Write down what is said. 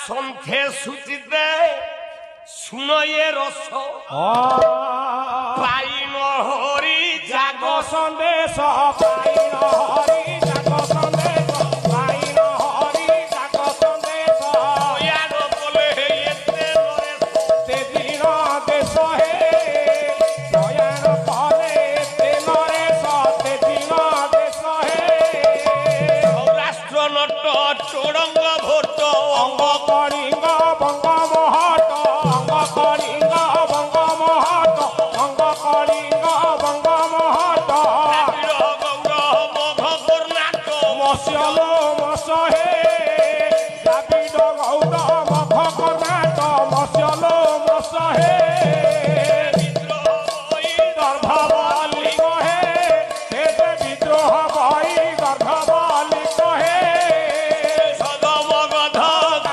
সন্ধ্যে সুচিতে শুনয়ে রস পাইন হরি জাগ সন্দেশ পাইন হরি জাগ সন্দেশ পাইন হরি জাগ সন্দেশ ইয়ার বলে এতে নরে তে দিন দেশ হে দয়ার ফলে তে নরে সতে দিন দেশ হে সৌরাষ্ট্র নট চোড়ঙ্গ ভোট অঙ্গ কলিঙ্গ বঙ্গ মহট অঙ্গ কলিঙ্গ বঙ্গ মহট অঙ্গ কলিঙ্গ বঙ্গ মহট গৌর মঘ কর্ণাটক মশল মশ হে দ্রাবিড় গৌর